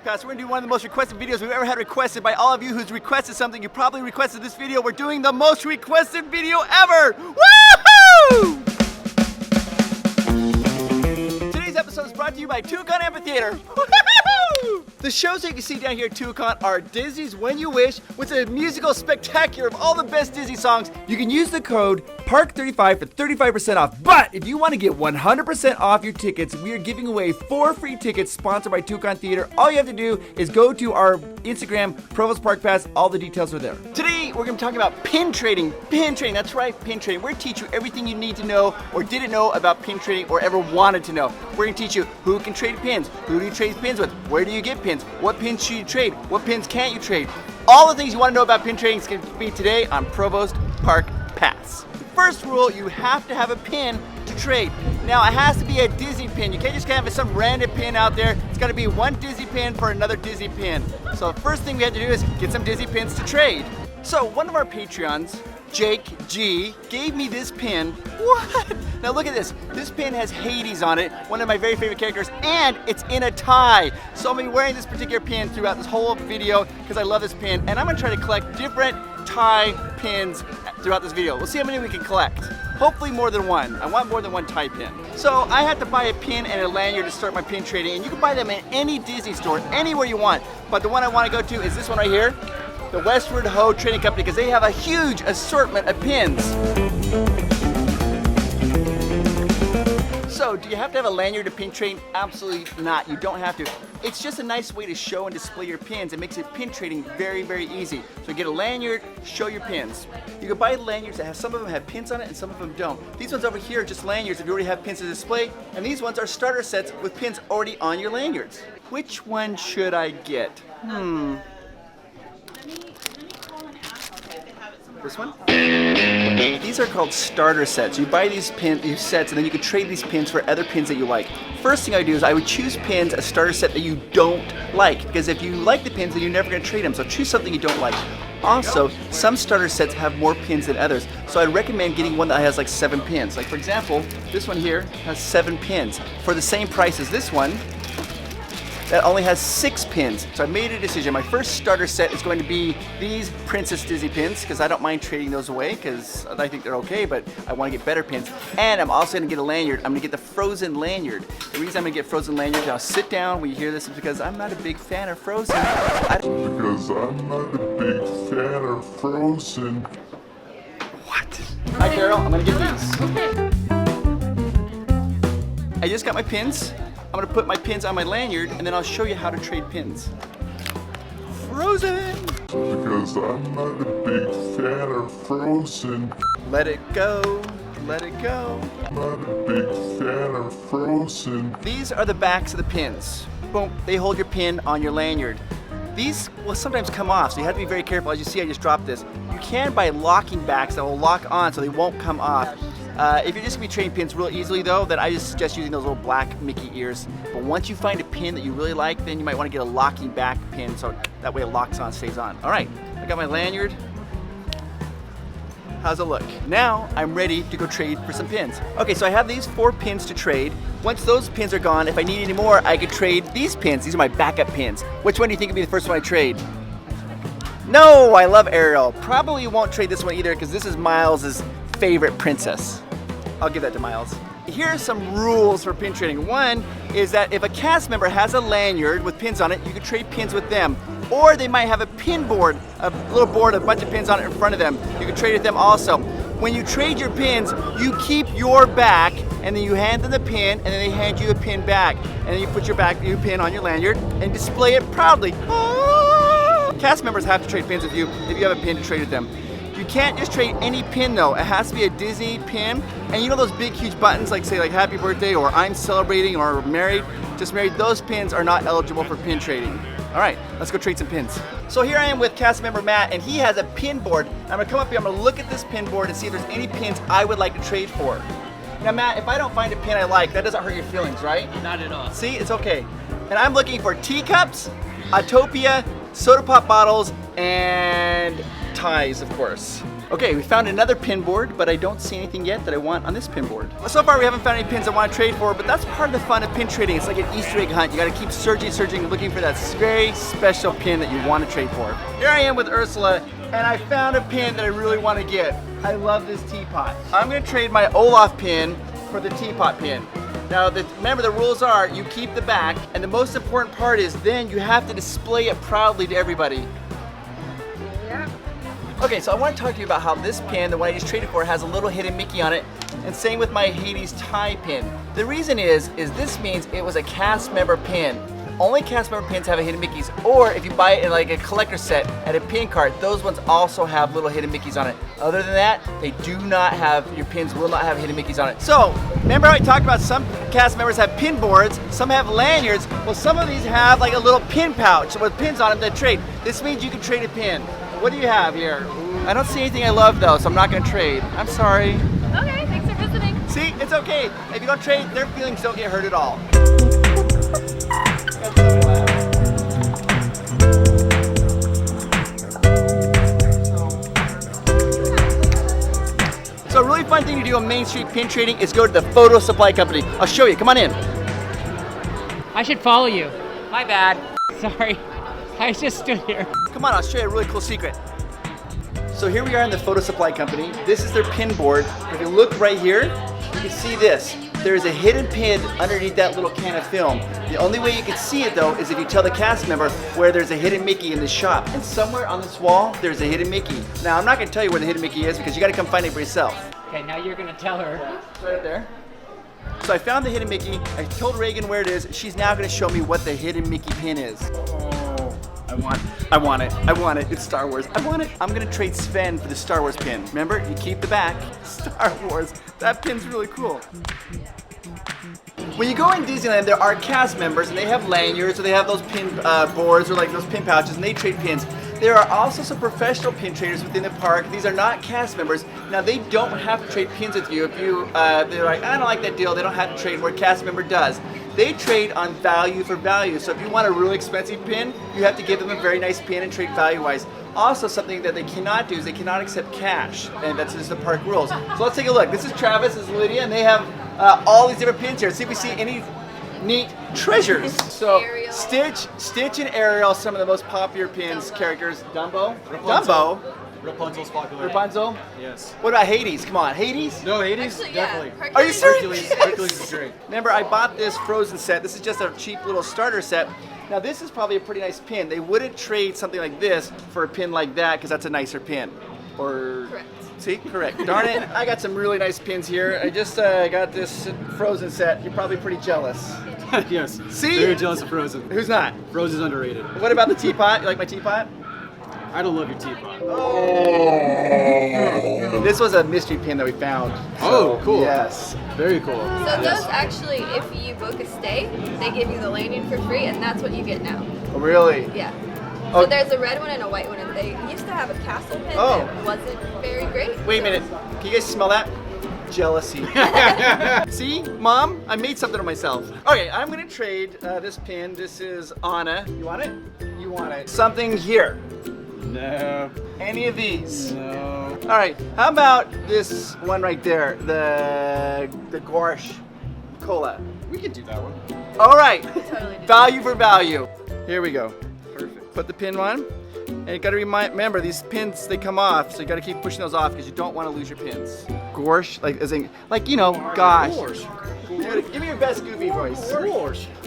Park Pass. We're going to do one of the most requested videos we've ever had requested by all of you who's requested something. You probably requested this video. We're doing the most requested video ever. Woohoo! Today's episode is brought to you by Tucson Amphitheater. Woo-hoo! The shows that you can see down here at Tucson are Disney's When You Wish, with a musical spectacular of all the best Disney songs. You can use the code PARK35 for 35% off. But if you want to get 100% off your tickets, we are giving away 4 free tickets sponsored by Tucson Theater. All you have to do is go to our Instagram, Provost Park Pass. All the details are there. Today, we're going to be talking about pin trading. Pin trading, that's right, pin trading. We're going to teach you everything you need to know or didn't know about pin trading or ever wanted to know. We're going to teach you who can trade pins, who do you trade pins with, where do you get pins, what pins should you trade, what pins can't you trade. All the things you want to know about pin trading is going to be today on Provost Park Pass. First rule, you have to have a pin to trade. Now, it has to be a Disney pin. You can't just have some random pin out there. It's got to be one Disney pin for another Disney pin. So the first thing we have to do is get some Disney pins to trade. So one of our Patreons, Jake G, gave me this pin. What? Now look at this. This pin has Hades on it, one of my very favorite characters, and it's in a tie. So I'm going to be wearing this particular pin throughout this whole video because I love this pin, and I'm going to try to collect different tie pins throughout this video. We'll see how many we can collect. Hopefully more than one. I want more than one tie pin. So I had to buy a pin and a lanyard to start my pin trading, and you can buy them in any Disney store, anywhere you want. But the one I want to go to is this one right here, the Westward Ho Trading Company, because they have a huge assortment of pins. So, do you have to have a lanyard to pin trade? Absolutely not. You don't have to. It's just a nice way to show and display your pins. It makes it pin trading very, very easy. So get a lanyard, show your pins. You can buy lanyards that have, some of them have pins on it and some of them don't. These ones over here are just lanyards if you already have pins to display, and these ones are starter sets with pins already on your lanyards. Which one should I get? This one? These are called starter sets. You buy these sets and then you can trade these pins for other pins that you like. First thing I would do is I would choose pins, a starter set that you don't like, because if you like the pins, then you're never going to trade them. So choose something you don't like. Also, some starter sets have more pins than others, so I'd recommend getting one that has like 7 pins. Like for example, this one here has 7 pins for the same price as this one that only has 6 pins. So I made a decision. My first starter set is going to be these Princess Disney pins, because I don't mind trading those away because I think they're okay, but I want to get better pins. And I'm also going to get a lanyard. I'm going to get the Frozen lanyard. The reason I'm going to get Frozen lanyard, now sit down when you hear this, is because I'm not a big fan of Frozen. What? Hi Carol, I'm going to get these. I just got my pins. I'm going to put my pins on my lanyard, and then I'll show you how to trade pins. Frozen! Because I'm not a big fan of Frozen. Let it go, let it go. I'm not a big fan of Frozen. These are the backs of the pins. Boom, they hold your pin on your lanyard. These will sometimes come off, so you have to be very careful. As you see, I just dropped this. You can buy locking backs that will lock on so they won't come off. If you're just going to be trading pins real easily though, then I just suggest using those little black Mickey ears. But once you find a pin that you really like, then you might want to get a locking back pin so that way it locks on, stays on. Alright, I got my lanyard. How's it look? Now I'm ready to go trade for some pins. Okay, so I have these 4 pins to trade. Once those pins are gone, if I need any more, I could trade these pins. These are my backup pins. Which one do you think would be the first one I trade? No, I love Ariel. Probably won't trade this one either because this is Miles's favorite princess. I'll give that to Miles. Here are some rules for pin trading. One is that if a cast member has a lanyard with pins on it, you can trade pins with them. Or they might have a pin board, a little board, a bunch of pins on it in front of them. You can trade with them also. When you trade your pins, you keep your back, and then you hand them the pin, and then they hand you a pin back. And then you put your pin on your lanyard and display it proudly. Cast members have to trade pins with you if you have a pin to trade with them. You can't just trade any pin though. It has to be a Disney pin. And you know those big huge buttons like say like happy birthday or I'm celebrating or married, just married, those pins are not eligible for pin trading. Alright, let's go trade some pins. So here I am with cast member Matt, and he has a pin board. I'm gonna come up here, I'm gonna look at this pin board and see if there's any pins I would like to trade for. Now Matt, if I don't find a pin I like, that doesn't hurt your feelings, right? Not at all. See, it's okay. And I'm looking for teacups, Autopia, soda pop bottles, and ties, of course. Okay, we found another pin board, but I don't see anything yet that I want on this pin board. So far we haven't found any pins I want to trade for, but that's part of the fun of pin trading. It's like an Easter egg hunt. You gotta keep searching, looking for that very special pin that you want to trade for. Here I am with Ursula, and I found a pin that I really want to get. I love this teapot. I'm gonna trade my Olaf pin for the teapot pin. Now, remember the rules are you keep the back, and the most important part is then you have to display it proudly to everybody. Yeah. Okay, so I want to talk to you about how this pin, the one I just traded for, has a little hidden Mickey on it, and same with my Hades tie pin. The reason is this means it was a cast member pin. Only cast member pins have a hidden Mickey's, or if you buy it in like a collector set at a pin cart, those ones also have little hidden Mickey's on it. Other than that, they do not have, your pins will not have hidden Mickey's on it. So, remember how I talked about some cast members have pin boards, some have lanyards, well some of these have like a little pin pouch with pins on them that trade. This means you can trade a pin. What do you have here? I don't see anything I love though, so I'm not gonna trade. I'm sorry. Okay, thanks for visiting. See, it's okay. If you don't trade, their feelings don't get hurt at all. So a really fun thing to do on Main Street pin trading is go to the photo supply company. I'll show you, come on in. I should follow you. My bad. Sorry. I just stood here. Come on, I'll show you a really cool secret. So here we are in the photo supply company. This is their pin board. If you look right here, you can see this. There's a hidden pin underneath that little can of film. The only way you can see it though is if you tell the cast member where there's a hidden Mickey in the shop. And somewhere on this wall, there's a hidden Mickey. Now I'm not gonna tell you where the hidden Mickey is because you gotta come find it for yourself. Okay, now you're gonna tell her. It's right up there. So I found the hidden Mickey. I told Reagan where it is. She's now gonna show me what the hidden Mickey pin is. Oh, I want it. It's Star Wars. I want it. I'm gonna trade Sven for the Star Wars pin. Remember, you keep the back. Star Wars. That pin's really cool. When you go in Disneyland, there are cast members and they have lanyards or they have those pin boards or like those pin pouches and they trade pins. There are also some professional pin traders within the park. These are not cast members. Now they don't have to trade pins with you if you, they're like, I don't like that deal. They don't have to trade where a cast member does. They trade on value for value. So if you want a really expensive pin, you have to give them a very nice pin and trade value-wise. Also, something that they cannot do is they cannot accept cash, and that's just the park rules. So let's take a look. This is Travis, this is Lydia, and they have all these different pins here. See if we see any neat treasures. So Ariel. Stitch and Ariel, some of the most popular pins, characters. Dumbo. Rapunzel's popular. Rapunzel. Yes. What about Hades? Come on, Hades? No, Hades? Actually, yeah, Definitely. Hercules. Are you serious? Hercules is great. Remember, I bought this Frozen set. This is just a cheap little starter set. Now, this is probably a pretty nice pin. They wouldn't trade something like this for a pin like that because that's a nicer pin. Or Correct. See, correct. Darn it! I got some really nice pins here. I just got this Frozen set. You're probably pretty jealous. Yes. See? Very jealous of Frozen. Who's not? Frozen's underrated. What about the teapot? You like my teapot? I don't love your teapot. This was a mystery pin that we found. Oh, cool. Yes. Very cool. So those actually, if you book a stay, they give you the lanyard for free, and that's what you get now. Oh, really? Yeah. Oh. So there's a red one and a white one, and they used to have a castle pin Oh. that wasn't very great. Wait a minute. Can you guys smell that? Jealousy. See, Mom, I made something of myself. Okay, I'm gonna trade this pin. This is Anna. You want it? You want it? Something here. No. Any of these? No. All right. How about this one right there? The Gorsh Cola. We can do that one. All right. Totally do. Value for value. Here we go. Perfect. Put the pin on. And you gotta remember, these pins, they come off, so you gotta keep pushing those off because you don't want to lose your pins. Gorsh, like you know, gosh. Dude, give me your best Goofy voice.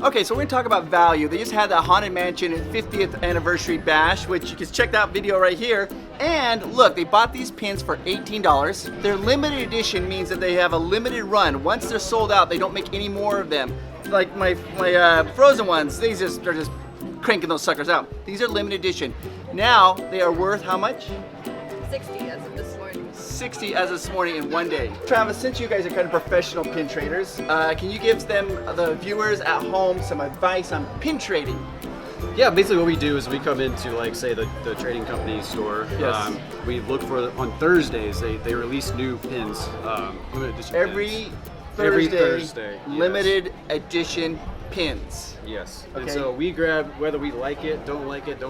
Okay, so we're gonna talk about value. They just had the Haunted Mansion 50th anniversary bash, which you can check that video right here. And look, they bought these pins for $18. Their limited edition means that they have a limited run. Once they're sold out, they don't make any more of them. Like my Frozen ones, they're just cranking those suckers out. These are limited edition. Now they are worth how much? 60 as of this morning. 60 as of this morning in one day. Travis, since you guys are kind of professional pin traders, can you give them, the viewers at home, some advice on pin trading? Yeah, basically what we do is we come into, like, say, the trading company store. Yes. We look for, on Thursdays, they release new pins, limited edition Every pins. Thursday, Every Thursday, yes. limited edition pins. Yes. Okay. And so we grab, whether we like it, don't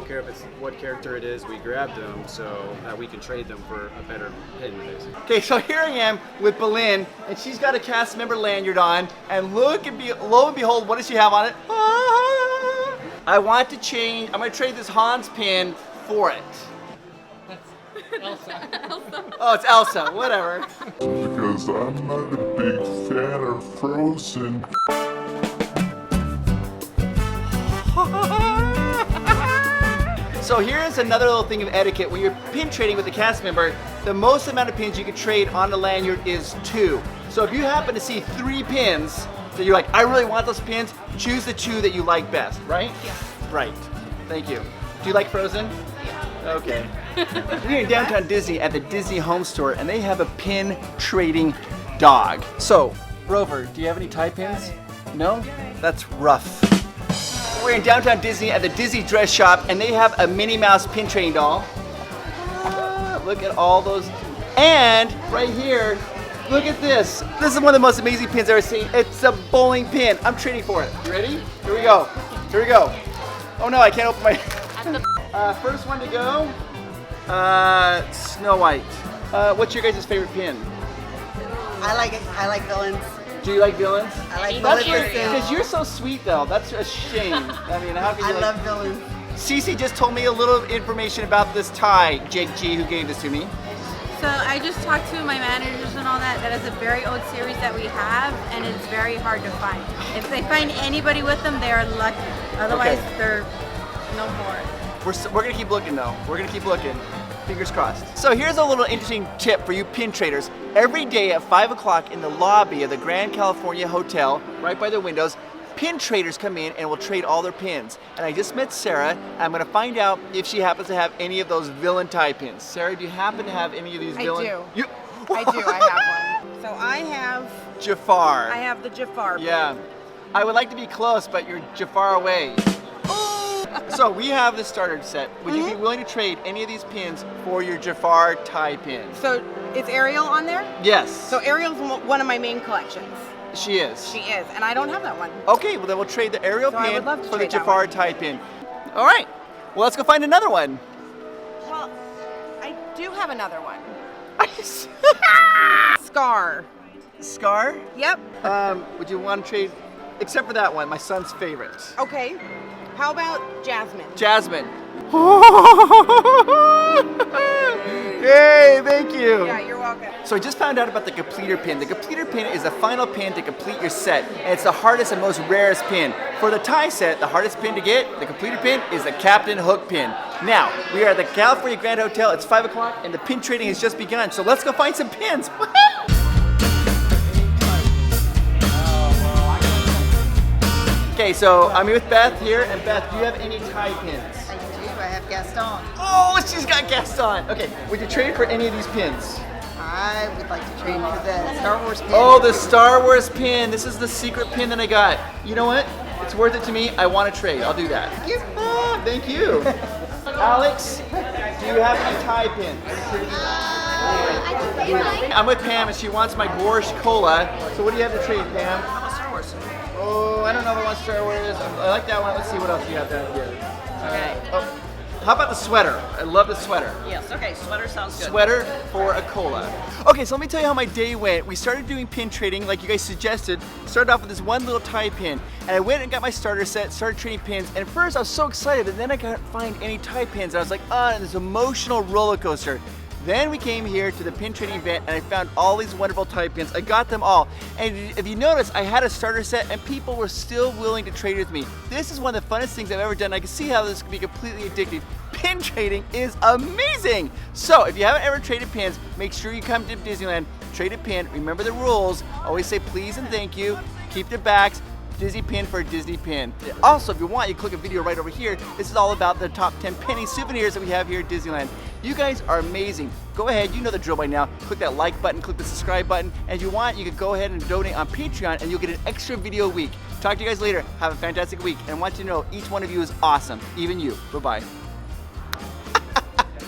care if it's what character it is, we grab them so that we can trade them for a better pin, basically. Okay, so here I am with Belin, and she's got a cast member lanyard on, and lo and behold, what does she have on it? Ah! I want to change, I'm gonna trade this Hans pin for it. That's Elsa. Oh, it's Elsa, whatever. Because I'm not a big fan of Frozen. So here's another little thing of etiquette. When you're pin trading with a cast member, the most amount of pins you can trade on the lanyard is 2. So if you happen to see 3 pins that you're like, I really want those pins, choose the 2 that you like best, right? Yeah. Right. Thank you. Do you like Frozen? Yeah. Okay. We're here in downtown Disney at the Disney Home Store, and they have a pin trading dog. So, Rover, do you have any tie pins? No? That's rough. We're in downtown Disney at the Disney Dress Shop, and they have a Minnie Mouse pin trading doll. Ah, look at all those. And right here, look at this. This is one of the most amazing pins I've ever seen. It's a bowling pin. I'm trading for it. You ready? Here we go. Here we go. Oh no, I can't open my... first one to go. Snow White. What's your guys' favorite pin? I like villains. Do you like villains? I like That's villains. because you're so sweet though. That's a shame. I mean, how can you I love villains. Cece just told me a little information about this tie, Jake G, who gave this to me. So I just talked to my managers and all that. That is a very old series that we have, and it's very hard to find. If they find anybody with them, they are lucky. Otherwise, Okay. they're no more. We're gonna keep looking though. We're gonna keep looking. Fingers crossed. So here's a little interesting tip for you pin traders. Every day at 5 o'clock in the lobby of the Grand California Hotel, right by the windows, pin traders come in and will trade all their pins. And I just met Sarah. I'm gonna find out if she happens to have any of those villain tie pins. Sarah, do you happen to have any of these villain? do. You... I do. I have one. So I have Jafar. the Jafar. Yeah. I would like to be close, but you're Jafar away. So we have the starter set. Would you be willing to trade any of these pins for your Jafar tie pin? So is Ariel on there? Yes. So Ariel's one of my main collections. She is. She is, and I don't have that one. Okay, well then we'll trade the Ariel So I pin would love to for the trade that Jafar one. tie pin. All right. Well, let's go find another one. Well, I do have another one. Scar. Scar? Yep. Would you want to trade, except for that one, my son's favorite. Okay. How about Jasmine? Jasmine. Yay, thank you. Yeah, you're welcome. So I just found out about the completer pin. The completer pin is the final pin to complete your set, and it's the hardest and most rarest pin. For the tie set, the hardest pin to get, the completer pin, is the Captain Hook pin. Now, we are at the California Grand Hotel. It's 5 o'clock, and the pin trading has just begun. So let's go find some pins. Okay, so I'm here with Beth here, and Beth, do you have any tie pins? I do. I have Gaston. Oh, she's got Gaston. Okay, would you trade for any of these pins? I would like to trade for the Star Wars pin. Oh, the Star Wars pin. This is the secret pin that I got. You know what? It's worth it to me. I want to trade. I'll do that. Thank you. Ah, thank you. Alex, do you have any tie pins? I'm with Pam, and she wants my Borscht Cola. So what do you have to trade, Pam? Star Wars. Oh, I don't know if I want Star Wars. I like that one. Let's see what else you have down here. Okay. Oh, how about the sweater? I love the sweater. Yes, okay, sweater sounds good. Sweater for a cola. Okay, so let me tell you how my day went. We started doing pin trading like you guys suggested. Started off with this one little tie pin, and I went and got my starter set, started trading pins, and at first I was so excited, but then I couldn't find any tie pins. And I was like, and this emotional roller coaster. Then we came here to the pin trading event, and I found all these wonderful tie pins. I got them all. And if you notice, I had a starter set, and people were still willing to trade with me. This is one of the funnest things I've ever done. I can see how this can be completely addictive. Pin trading is amazing. So if you haven't ever traded pins, make sure you come to Disneyland, trade a pin, remember the rules, always say please and thank you, keep the backs, Disney pin for a Disney pin. Also, if you want, you click a video right over here. This is all about the top 10 penny souvenirs that we have here at Disneyland. You guys are amazing. Go ahead, you know the drill by now. Click that like button, click the subscribe button. And if you want, you can go ahead and donate on Patreon and you'll get an extra video a week. Talk to you guys later. Have a fantastic week. And I want you to know each one of you is awesome. Even you. Bye-bye.